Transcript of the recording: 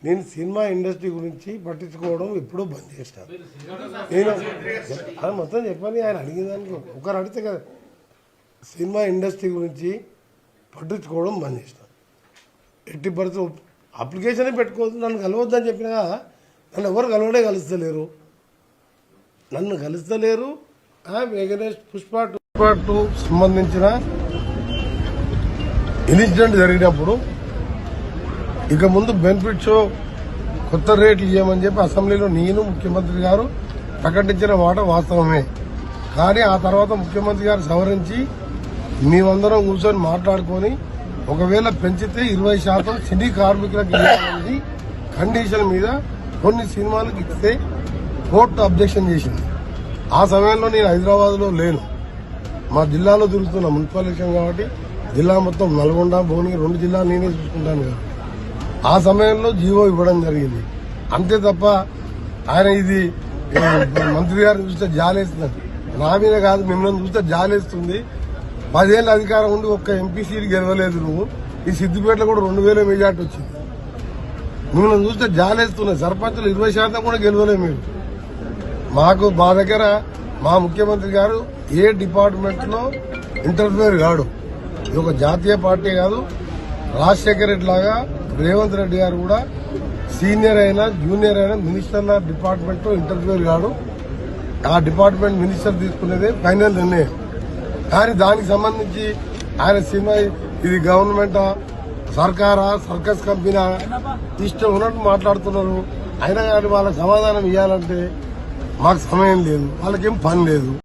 నేను cinema industry గురించి పట్టించుకోవడం ఎప్పుడూ బంద్ చేస్తాను. నేను అది మొత్తం చెప్పని ఆయన అడిగిన దానికి ఒకరు అడిగితే కదా, సినిమా ఇండస్ట్రీ గురించి పట్టించుకోవడం బంద్ చేస్తాను. ఎట్టి పరిస్థితి అప్లికేషనే పెట్టుకోవద్దు, నన్ను కలవద్దని చెప్పినా నన్ను ఎవరు కలుస్తలేరు, నన్ను కలుస్తలేరు. వెంకటేష్ పుష్ప 2 సంబంధించిన ఇన్సిడెంట్ జరిగినప్పుడు ఇక ముందు బెనిఫిట్ షో కొత్త రేట్లు ఇవ్వమని చెప్పి అసెంబ్లీలో నేను ముఖ్యమంత్రి గారు ప్రకటించిన మాట వాస్తవమే. కానీ ఆ తర్వాత ముఖ్యమంత్రి గారు సవరించి మేమందరం కూర్చొని మాట్లాడుకొని ఒకవేళ పెంచితే 20% సినీ కార్మికులకు ఇవ్వాలనేది కండిషన్ మీద కొన్ని సినిమాలకు ఇస్తే కోర్టు అబ్జెక్షన్ చేసింది. ఆ సమయంలో నేను హైదరాబాద్లో లేను, మా జిల్లాలో తిరుగుతున్నా, మున్సిపల్ ఎలక్షన్ కాబట్టి జిల్లా మొత్తం నల్గొండ, భువనగిరి 2 జిల్లాలు నేనే చూసుకుంటాను కాబట్టి ఆ సమయంలో జీవో ఇవ్వడం జరిగింది. అంతే తప్ప ఆయన ఇది మంత్రి గారిని చూస్తే జాలేస్తున్నారు, నా మీద కాదు మిమ్మల్ని చూస్తే జాలేస్తుంది. 10 ఏళ్ళ అధికారం ఉండి ఒక్క ఎంపీ సీట్ గెలవలేదు నువ్వు, ఈ సిద్దిపేటలో కూడా 2000 మెజార్టీ వచ్చింది. మిమ్మల్ని చూస్తే జాలేస్తున్నాయి. సర్పంచులు 20% కూడా గెలవలేదు మీరు. మా దగ్గర మా ముఖ్యమంత్రి గారు ఏ డిపార్ట్మెంట్ లో ఇంటర్ఫియర్ కాడు. ఇది ఒక జాతీయ పార్టీ కాదు, రాజశేఖర రెడ్డి లాగా రేవంత్ రెడ్డి గారు కూడా సీనియర్ అయినా జూనియర్ అయినా మినిస్టర్ల డిపార్ట్మెంట్ లో ఇంటర్ఫియర్ కాడు. ఆ డిపార్ట్మెంట్ మినిస్టర్ తీసుకునేదే ఫైనల్ నిర్ణయం. కానీ దానికి సంబంధించి ఆయన సినిమా ఇది గవర్నమెంటా, సర్కారా, సర్కస్ కంపెనీ ఇష్టం ఉన్నట్టు మాట్లాడుతున్నారు. అయినా కానీ వాళ్ళకి సమాధానం ఇవ్వాలంటే మాకు సమయం లేదు, వాళ్ళకేం పని లేదు.